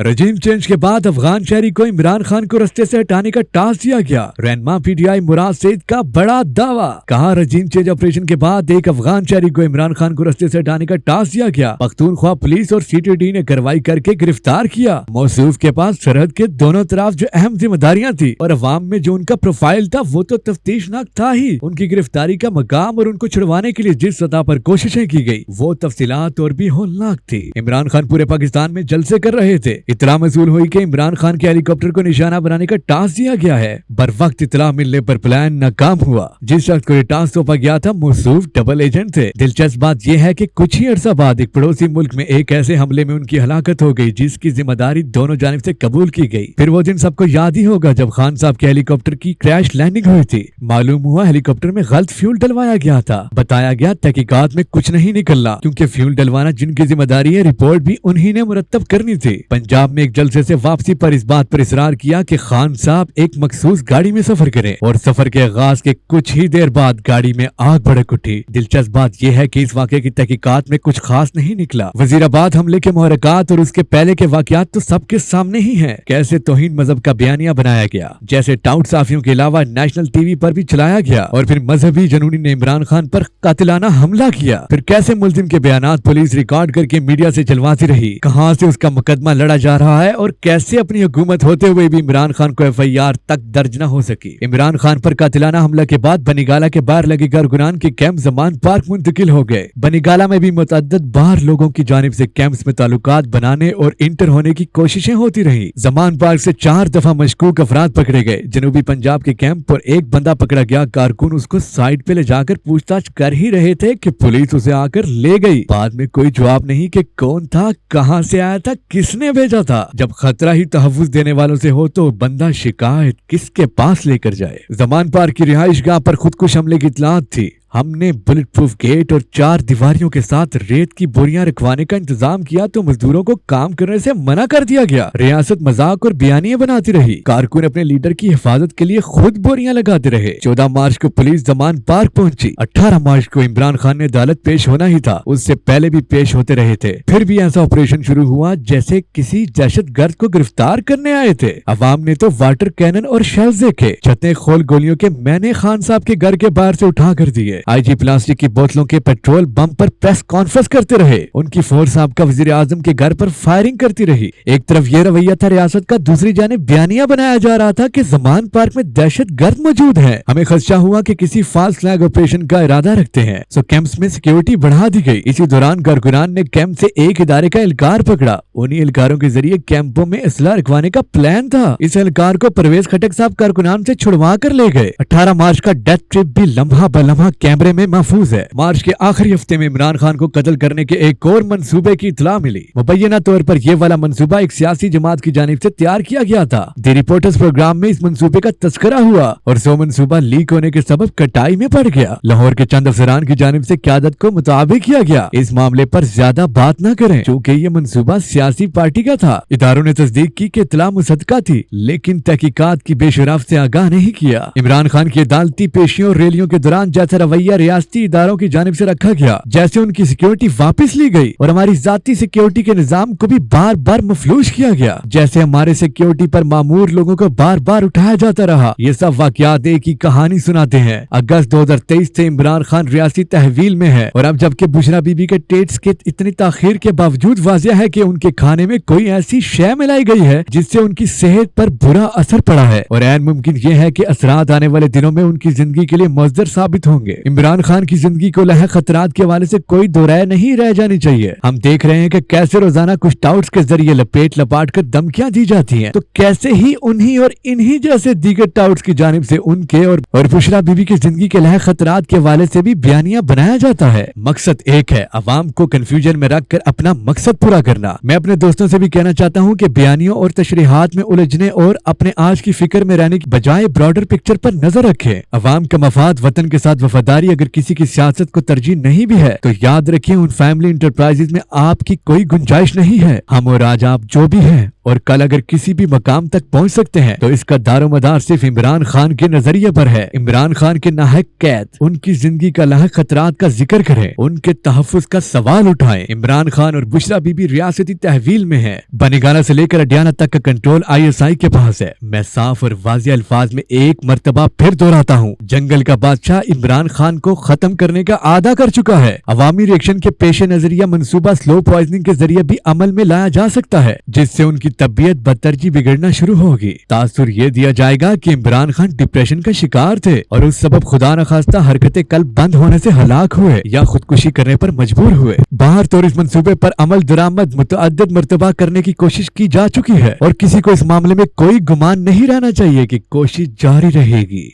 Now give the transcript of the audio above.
रजीम change के बाद अफगान शहरी को इमरान खान को रस्ते से हटाने का टास्क दिया गया। रहनुमा पीटीआई मुराद सईद का बड़ा दावा। कहा रजीम चेंज ऑपरेशन के बाद एक अफगान शहरी को इमरान खान को रस्ते से हटाने का टास्क दिया गया। पख्तूनख्वा पुलिस और सीटीडी ने कार्रवाई करके गिरफ्तार किया। मौसूफ के पास सरहद के दोनों तरफ जो अहम जिम्मेदारियां थी और अवाम में जो उनका प्रोफाइल था वो तो तफ्तीशनाक था ही। उनकी गिरफ्तारी का मकाम और उनको छुड़वाने के लिए जिस सतह पर कोशिशें की गई वो तफसीलात और भी होलनाक थी। इमरान खान पूरे पाकिस्तान में जलसे कर रहे थे। इतला मसूल हुई कि इमरान खान के हेलीकॉप्टर को निशाना बनाने का टास्क दिया गया है। बर वक्त इतला मिलने पर प्लान नाकाम हुआ। जिस शख्स को ये टास्क सौंपा गया था मौसूफ डबल एजेंट थे। दिलचस्प बात यह है कि कुछ ही अरसा बाद एक पड़ोसी मुल्क में एक ऐसे हमले में उनकी हलाकत हो गई जिसकी जिम्मेदारी दोनों जानिब से कबूल की गई। फिर वो दिन सबको याद ही होगा जब खान साहब के हेलीकॉप्टर की क्रैश लैंडिंग हुई थी। मालूम हुआ हेलीकॉप्टर में गलत फ्यूल डलवाया गया था। बताया गया तहकीकात में कुछ नहीं निकला क्योंकि फ्यूल डलवाना जिनकी जिम्मेदारी है रिपोर्ट भी उन्हीं ने मुरतब करनी थी। पंजाब में एक जलसे से वापसी पर इस बात पर इसरार किया कि खान साहब एक मखसूस गाड़ी में सफर करें और सफर के आगाज के कुछ ही देर बाद गाड़ी में आग भड़क उठी। दिलचस्प बात यह है कि इस वाक़े की तहकीकात में कुछ खास नहीं निकला। वजीराबाद हमले के मुहर्रकात और उसके पहले के वाक़यात तो सबके सामने ही हैं। कैसे तौहीन मजहब का बयानिया बनाया गया, जैसे टाउट साफियों के अलावा नेशनल टीवी पर भी चलाया गया और फिर मजहबी जनूनी ने इमरान खान पर कातिलाना हमला किया। फिर कैसे मुल्जिम के बयानात पुलिस रिकॉर्ड करके मीडिया से चलवाती रही, कहां से उसका मुकदमा लड़ा जा रहा है और कैसे अपनी हुकूमत होते हुए भी इमरान खान को एफआईआर तक दर्ज न हो सकी। इमरान खान पर कातिलाना हमला के बाद बनीगाला के बाहर लगे कारकुनान के कैंप जमान पार्क मुंतकिल हो गए। बनीगाला में भी मुतअद्दिद बाहर लोगों की जानिब से कैंप्स में ताल्लुकात बनाने और इंटर होने की कोशिशें होती रही। जमान पार्क से 4 दफा मशकूक अफराद पकड़े गए। जनूबी पंजाब के कैंप पर एक बंदा पकड़ा गया। कारकुन उसको साइड पे ले जाकर पूछताछ कर ही रहे थे कि पुलिस उसे आकर ले गई। बाद में कोई जवाब नहीं कि कौन था, कहां से आया था, किसने भेजा था। जब खतरा ही तहफ्फुज देने वालों से हो तो बंदा शिकायत किसके पास लेकर जाए। जमान पार्क की रिहाइश गाह पर खुदकुश हमले की इत्तलात थी। हमने बुलेट प्रूफ गेट और 4 दीवारियों के साथ रेत की बोरियां रखवाने का इंतजाम किया तो मजदूरों को काम करने से मना कर दिया गया। रियासत मजाक और बयानिए बनाती रही। कारकुन अपने लीडर की हिफाजत के लिए खुद बोरियां लगाते रहे। 14 मार्च को पुलिस जमान पार्क पहुंची। 18 मार्च को इमरान खान ने अदालत पेश होना ही था, उससे पहले भी पेश होते रहे थे। फिर भी ऐसा ऑपरेशन शुरू हुआ जैसे किसी दहशतगर्द को गिरफ्तार करने आए थे। अवाम ने तो वाटर कैनन और शेल्स देखे। छतें खोल गोलियों के मैंने खान साहब के घर के बाहर से उठा कर दिए। आईजी प्लास्टिक की बोतलों के पेट्रोल बम पर प्रेस कॉन्फ्रेंस करते रहे। उनकी फोर्स साहब का वजीर आजम के घर पर फायरिंग करती रही। एक तरफ ये रवैया था रियासत का, दूसरी जानिब बयानिया बनाया जा रहा था कि जमान पार्क में दहशतगर्द मौजूद है। हमें खदशा हुआ कि किसी फाल्स फ्लैग ऑपरेशन का इरादा रखते हैं, सो कैंप्स में सिक्योरिटी बढ़ा दी गई। इसी दौरान कारकुनान ने कैंप से एक इदारे का एहलकार पकड़ा। उन्हीं एहलकारों के जरिए कैंपों में असला रखवाने का प्लान था। इस एहलकार को परवेज खटक साहब कारकुनान से छुड़वा कर ले गए। 18 मार्च का डेथ ट्रिप भी लम्हा ब लम्हा कैमरे में महफूज है। मार्च के आखिरी हफ्ते में इमरान खान को कत्ल करने के एक और मंसूबे की इत्तला मिली। मुबैना तौर पर यह वाला मंसूबा एक सियासी जमात की जानिब से तैयार किया गया था। द रिपोर्टर्स प्रोग्राम में इस मंसूबे का तस्करा हुआ और सो मंसूबा लीक होने के सबब कटाई में पड़ गया। लाहौर के चंद अफसरान की जानिब से क़यादत को मुताबिक किया गया इस मामले पर ज्यादा बात न करें क्योंकि ये मंसूबा सियासी पार्टी का था। इदारों ने तस्दीक की कि इत्तला मुसद्दका थी लेकिन तहकीकात की बेशराफ से आगाह नहीं किया। इमरान खान की अदालती पेशियों और रैलियों के दौरान जैसा रवैया रियासती इदारों की जानिब से रखा गया, जैसे उनकी सिक्योरिटी वापस ली गई और हमारी जाती सिक्योरिटी के निजाम को भी बार बार मफलूज किया गया, जैसे हमारे सिक्योरिटी पर मामूर लोगों को बार बार उठाया जाता रहा। ये सब वाकयात एक ही कहानी सुनाते हैं। अगस्त 2023 से इमरान खान रियासती तहवील में है और अब जबकि बुशरा बीबी के टेस्ट के इतनी ताखीर के बावजूद वाजिया है कि उनके खाने में कोई ऐसी शय मिलाई गई है जिससे उनकी सेहत पर बुरा असर पड़ा है और ऐन मुमकिन ये है कि असरात आने वाले दिनों में उनकी जिंदगी के लिए मुअज्जर साबित होंगे। इमरान खान की जिंदगी को लहे खतरात के हवाले से कोई दो राय नहीं रह जानी चाहिए। हम देख रहे हैं कि कैसे रोजाना कुछ टाउट्स के जरिए लपेट लपाट कर धमकियां दी जाती हैं, तो कैसे ही उन्हीं और इन्हीं जैसे दीगर टाउट्स की जानिब से उनके और बुशरा बीबी की जिंदगी के लहे खतरात के हवाले से भी बयानिया बनाया जाता है। मकसद एक है, अवाम को कंफ्यूजन में रखकर अपना मकसद पूरा करना। मैं अपने दोस्तों से भी कहना चाहता हूँ कि बयानियों और तशरीहात में उलझने और अपने आज की फिक्र में रहने की बजाय ब्रॉडर पिक्चर पर नजर रखें। अवाम का मफाद वतन के साथ वफादार दुनियादारी अगर किसी की सियासत को तरजीह नहीं भी है तो याद रखिए उन फैमिली इंटरप्राइजेज में आपकी कोई गुंजाइश नहीं है। हम और आज आप जो भी हैं और कल अगर किसी भी मकाम तक पहुंच सकते हैं तो इसका दारोमदार सिर्फ इमरान खान के नजरिए पर है। इमरान खान के नाहक कैद, उनकी जिंदगी का लाहक खतरात का जिक्र करें, उनके तहफ्फुज का सवाल उठाएं। इमरान खान और बुशरा बीबी रियासती तहवील में है। बनीगाना से लेकर अडियाना तक का कंट्रोल ISI के पास है। मैं साफ और वाज़ेह अल्फाज में एक मर्तबा फिर दोहराता हूँ, जंगल का बादशाह इमरान खान को खत्म करने का आदा कर चुका है। अवामी रिएक्शन के पेश नजरिया मंसूबा स्लो पॉइजनिंग के जरिए भी अमल में लाया जा सकता है, जिससे उनकी तबीयत बदतरजी बिगड़ना शुरू होगी। तासुर ये दिया जाएगा कि इमरान खान डिप्रेशन का शिकार थे और उस सबब खुदा न खास्ता हरकतें कल बंद होने से हलाक हुए या खुदकुशी करने पर मजबूर हुए। बाहर तो इस मंसूबे पर अमल दरामद मुतअद्दिद मर्तबा करने की कोशिश की जा चुकी है और किसी को इस मामले में कोई गुमान नहीं रहना चाहिए कि कोशिश जारी रहेगी।